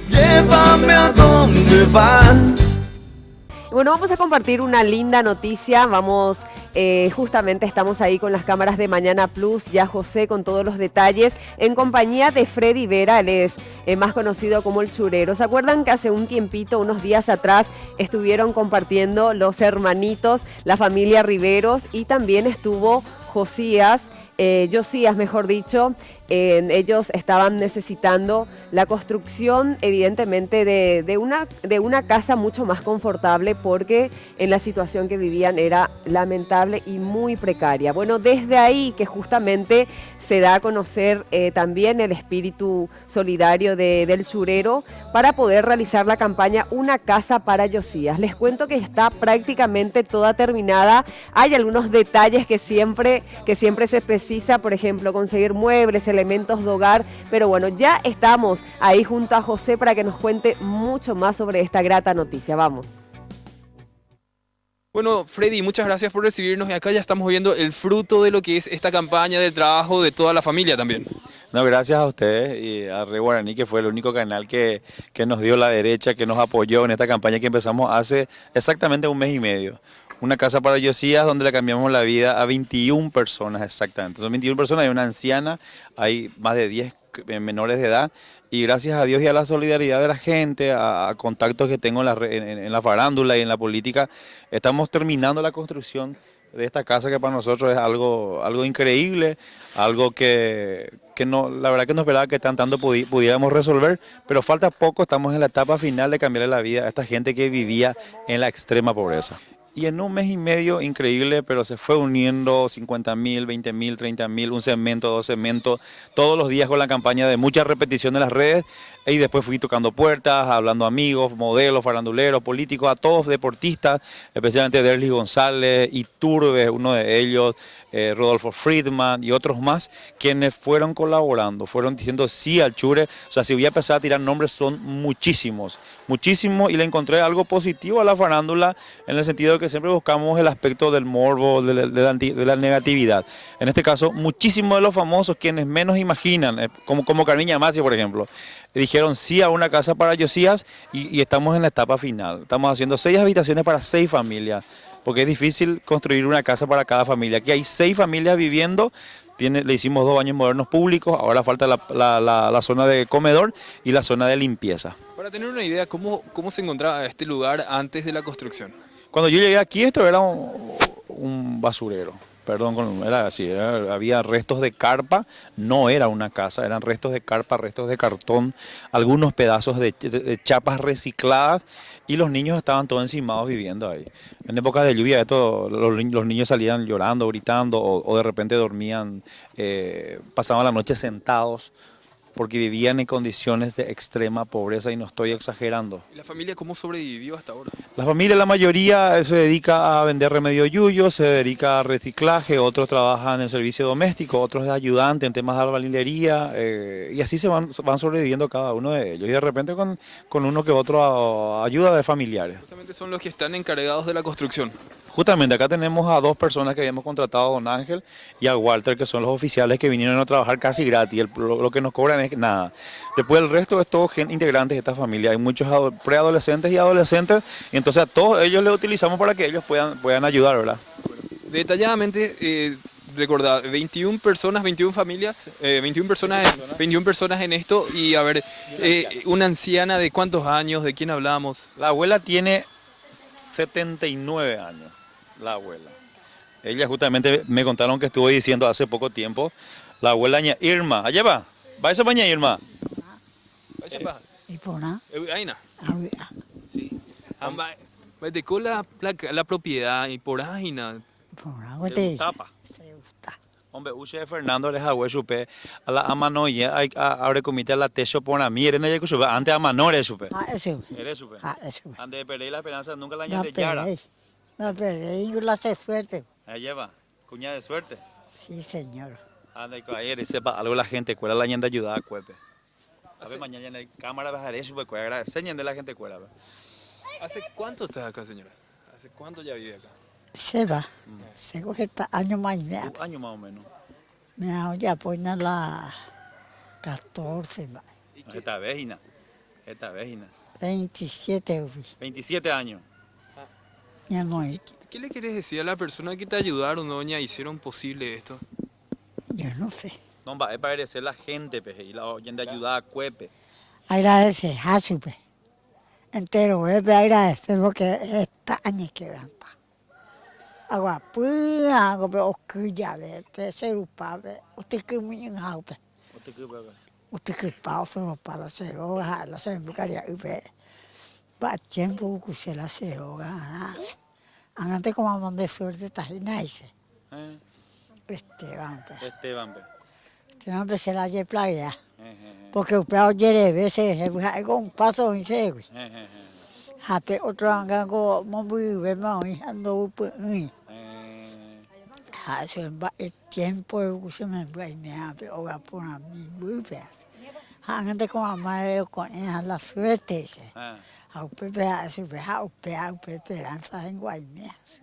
Llévame a donde vas. Bueno, vamos a compartir una linda noticia. Justamente estamos ahí con las cámaras de Mañana Plus, ya José con todos los detalles, en compañía de Freddy Vera, él es más conocido como el Churero. ¿Se acuerdan que hace un tiempito, unos días atrás, estuvieron compartiendo los hermanitos, la familia Riveros, y también estuvo Josías, mejor dicho? Ellos estaban necesitando la construcción, evidentemente, de una casa mucho más confortable, porque en la situación que vivían era lamentable y muy precaria. Bueno, desde ahí que justamente se da a conocer también el espíritu solidario del Churero para poder realizar la campaña Una Casa para Josías. Les cuento que está prácticamente toda terminada. Hay algunos detalles que siempre se precisa, por ejemplo, conseguir muebles, elementos de hogar, pero bueno, ya estamos ahí junto a José para que nos cuente mucho más sobre esta grata noticia. Vamos. Bueno, Freddy, muchas gracias por recibirnos y acá ya estamos viendo el fruto de lo que es esta campaña de trabajo de toda la familia también. No, gracias a ustedes y a Re Guaraní, que fue el único canal que nos dio la derecha, que nos apoyó en esta campaña que empezamos hace exactamente un mes y medio. Una casa para Josías donde le cambiamos la vida a 21 personas exactamente. Son 21 personas, hay una anciana, hay más de 10 menores de edad, y gracias a Dios y a la solidaridad de la gente, a contactos que tengo en la farándula y en la política, estamos terminando la construcción de esta casa, que para nosotros es algo increíble, algo que no, la verdad que no esperaba que tanto pudiéramos resolver, pero falta poco, estamos en la etapa final de cambiarle la vida a esta gente que vivía en la extrema pobreza. Y en un mes y medio, increíble, pero se fue uniendo 50.000, 20.000, 30.000, un segmento, dos segmentos, todos los días con la campaña de mucha repetición en las redes. Y después fui tocando puertas, hablando a amigos, modelos, faranduleros, políticos, a todos deportistas, especialmente Derlis González, Iturbe, uno de ellos, Rodolfo Friedman y otros más, quienes fueron colaborando, fueron diciendo sí al Chure. O sea, si voy a empezar a tirar nombres, son muchísimos, y le encontré algo positivo a la farándula, en el sentido de que siempre buscamos el aspecto del morbo, de la negatividad. En este caso, muchísimos de los famosos, quienes menos imaginan, como Carmiña Masi, por ejemplo, dijeron sí a Una Casa para Josías, y estamos en la etapa final. Estamos haciendo 6 habitaciones para 6 familias, porque es difícil construir una casa para cada familia. Aquí hay 6 familias viviendo, le hicimos 2 baños modernos públicos, ahora falta la zona de comedor y la zona de limpieza. Para tener una idea, ¿cómo se encontraba este lugar antes de la construcción? Cuando yo llegué aquí, esto era un basurero. Perdón, era así, había restos de carpa, no era una casa, eran restos de carpa, restos de cartón, algunos pedazos de chapas recicladas, y los niños estaban todos encimados viviendo ahí. En época de lluvia los niños salían llorando, gritando, o de repente dormían, pasaban la noche sentados, porque vivían en condiciones de extrema pobreza, y no estoy exagerando. ¿Y la familia cómo sobrevivió hasta ahora? La familia, la mayoría, se dedica a vender remedio yuyo, se dedica a reciclaje, otros trabajan en servicio doméstico, otros de ayudante en temas de albañilería, y así van sobreviviendo cada uno de ellos, y de repente con uno que otro ayuda de familiares. Justamente son los que están encargados de la construcción. Justamente acá tenemos a 2 personas que habíamos contratado, a Don Ángel y a Walter, que son los oficiales que vinieron a trabajar casi gratis. Lo que nos cobran es nada. Después el resto es todo integrantes de esta familia. Hay muchos preadolescentes y adolescentes, y entonces a todos ellos les utilizamos para que ellos puedan ayudar, ¿verdad? Detalladamente, recordad, 21 personas, 21 familias, 21 personas en esto, y a ver, una anciana de ¿cuántos años? ¿De quién hablamos? La abuela tiene 79 años. La abuela. Ella justamente me contaron que estuvo diciendo hace poco tiempo, la abuela Irma, allá va esa baña Irma. ¿Y por nada? Aina. Sí. De con la propiedad y por Aina. Por nada, te Tapa. se gusta. Hombre, Uche Fernando les hago supe a la amanoye abre comité la techo por la mierda en el supe antes amanore supe. Eso. Eres supe. Eso. Antes de perder la esperanza nunca la No añade yara. No perdí, la hace suerte. Ahí lleva, cuña de suerte. Sí, señor. Anda y ayer sepa algo la gente cuela la ñanda ayuda a cuepe. A ver mañana en la cámara bajaré supe cuela agradecer de la gente cuela. ¿Hace cuánto estás acá, señora? ¿Hace cuánto ya vive acá? Se va. Se coge año más y medio. Un año más o menos. Me ya pone la 14. Esta vez, Ina. Esta vecina. 27 ubi. 27 años. Mi amor, ¿Qué le querés decir a la persona que te ayudaron, doña, hicieron posible esto? yo no sé. No, va a agradecer la gente, peje, y la gente ayuda a Cuepe. Agradecer a su pe. Entero, vuelve a agradecer porque esta año quebranta. Agua pura, agua pe okuya be, pe serupa be, usted que muy en aupe. Usted que pausa para la ceroga, la sembucaria be. Va tiempo que se la ceroga. Antes como mandé de suerte está nice. Esteban pe. Esteban, pe. Esteban pe se la lle playa. Porque o peo yere veces es un paso en serio. Hape otro angango mombu be mo ando pu. Eso es tiempo que se me va y me hace ahora por a mí muy feo. Antes como más con la suerte ese. A Pepe a su a Pepe esperanza en Guaymeas.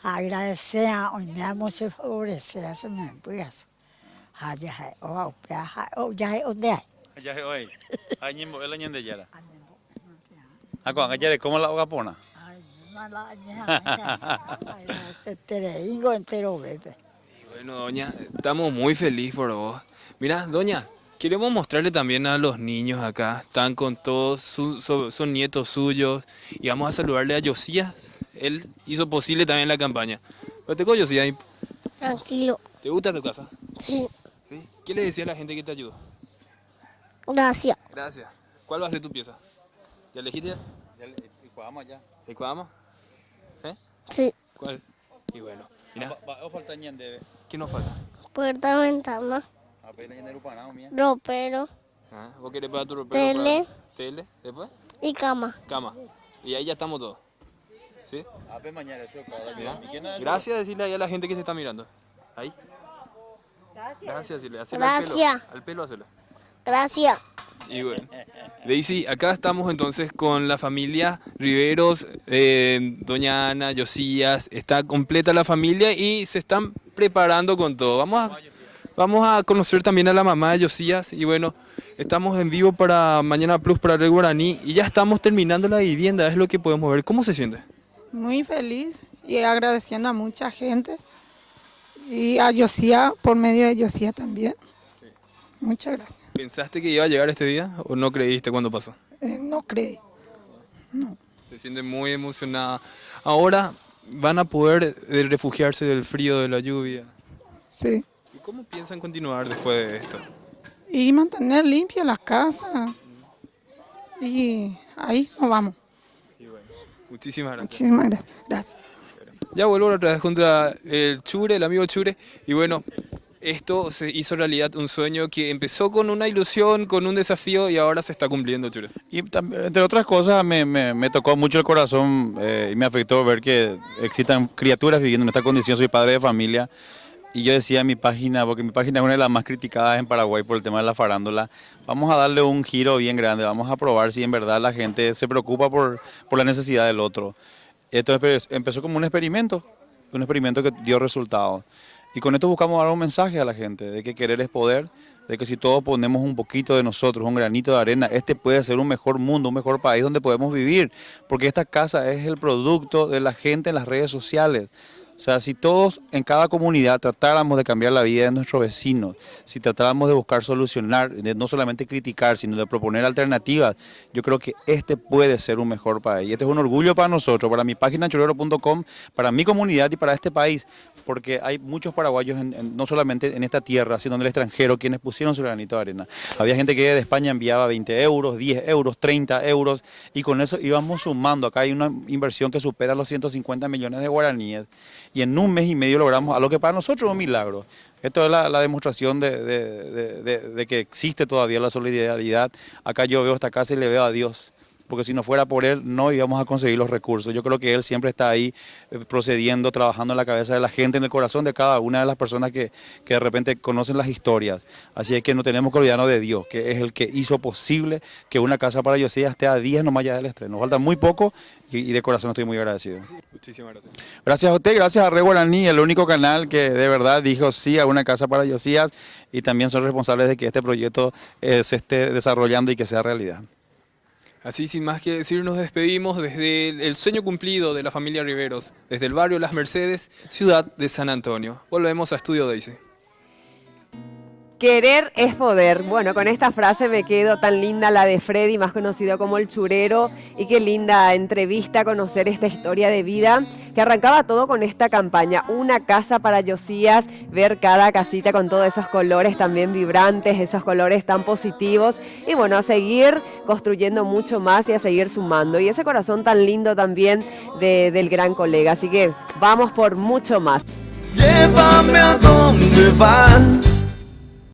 Agradecer a hoy me amo se favorece a su me pues. Ya o ya donde hay. Ya es hoy. Año el año de Yara. Cuando allá de cómo la hoga pona. Ay, mala aña. Se tereingo entero bebé. Bueno, doña, estamos muy felices por vos. Mira, doña, queremos mostrarle también a los niños acá. Están con todos, son nietos suyos. Y vamos a saludarle a Josías. Él hizo posible también la campaña. ¿Pero te cojo, Josías? Tranquilo. ¿Te gusta tu casa? Sí. ¿Sí? ¿Qué le decía a la gente que te ayudó? Gracias. Gracias. ¿Cuál va a ser tu pieza? ¿Ya elegiste ya? Y jugamos allá. ¿Y cuál ¿Eh? Sí. ¿Cuál? Y bueno, mira, Va a faltar ñande. ¿qué nos falta? Puerta, ventana, Apenas ñande rupanao mía. ropero Ah, ¿vos querés para tu ropero? Tele. Tele, después y cama. cama. Y ahí ya estamos todos. ¿Sí? Ape mañana eso, Mira. Gracias, decirle ahí a la gente que te está mirando. Ahí. Gracias, decirle. Hacele Gracias. Al pelo, al pelo hacele. Gracias. Y bueno, Daisy, acá estamos entonces con la familia Riveros, doña Ana, Josías, está completa la familia y se están preparando con todo. Vamos a conocer también a la mamá de Josías y bueno, estamos en vivo para Mañana Plus para Red Guaraní y ya estamos terminando la vivienda, es lo que podemos ver. ¿Cómo se siente? Muy feliz y agradeciendo a mucha gente y a Josías, por medio de Josías también. Muchas gracias. ¿Pensaste que iba a llegar este día o no creíste cuando pasó? No creí. Se siente muy emocionada. Ahora van a poder refugiarse del frío, de la lluvia. Sí. ¿Y cómo piensan continuar después de esto? Y mantener limpia las casas. Y ahí nos vamos. Y bueno, muchísimas gracias. Muchísimas gracias. Gracias. Ya vuelvo otra vez contra el Chure, el amigo Chure. Y bueno, esto se hizo realidad un sueño que empezó con una ilusión, con un desafío y ahora se está cumpliendo, Chure. Y entre otras cosas me tocó mucho el corazón y me afectó ver que existan criaturas viviendo en esta condición. Soy padre de familia y yo decía en mi página, porque mi página es una de las más criticadas en Paraguay por el tema de la farándula, vamos a darle un giro bien grande, vamos a probar si en verdad la gente se preocupa por la necesidad del otro. Esto empezó como un experimento que dio resultados. Y con esto buscamos dar un mensaje a la gente de que querer es poder, de que si todos ponemos un poquito de nosotros, un granito de arena, este puede ser un mejor mundo, un mejor país donde podemos vivir, porque esta casa es el producto de la gente en las redes sociales. O sea, si todos en cada comunidad tratáramos de cambiar la vida de nuestros vecinos, si tratáramos de buscar solucionar, de no solamente criticar, sino de proponer alternativas, yo creo que este puede ser un mejor país. Y este es un orgullo para nosotros, para mi página chorero.com, para mi comunidad y para este país, porque hay muchos paraguayos, no solamente en esta tierra, sino en el extranjero, quienes pusieron su granito de arena. Había gente que de España enviaba 20 euros, 10 euros, 30 euros, y con eso íbamos sumando. Acá hay una inversión que supera los 150 millones de guaraníes, y en un mes y medio logramos algo que para nosotros es un milagro. Esto es la demostración de que existe todavía la solidaridad. Acá yo veo esta casa y le veo a Dios, porque si no fuera por Él no íbamos a conseguir los recursos. Yo creo que Él siempre está ahí procediendo, trabajando en la cabeza de la gente, en el corazón de cada una de las personas que de repente conocen las historias. Así es que no tenemos que olvidarnos de Dios, que es el que hizo posible que una casa para Josías esté a 10 nomás ya del estreno. Nos falta muy poco y de corazón estoy muy agradecido. Muchísimas gracias. Gracias a usted, gracias a Red Guaraní, el único canal que de verdad dijo sí a una casa para Josías y también son responsables de que este proyecto se esté desarrollando y que sea realidad. Así, sin más que decir, nos despedimos desde el sueño cumplido de la familia Riveros, desde el barrio Las Mercedes, ciudad de San Antonio. Volvemos a Estudio Daisy. Querer es poder. Bueno, con esta frase me quedo, tan linda la de Freddy, más conocido como el Churero, y qué linda entrevista, conocer esta historia de vida, que arrancaba todo con esta campaña, una casa para Josías, ver cada casita con todos esos colores también vibrantes, esos colores tan positivos, y bueno, a seguir construyendo mucho más y a seguir sumando, y ese corazón tan lindo también del gran colega, así que vamos por mucho más. Llévame a donde vas.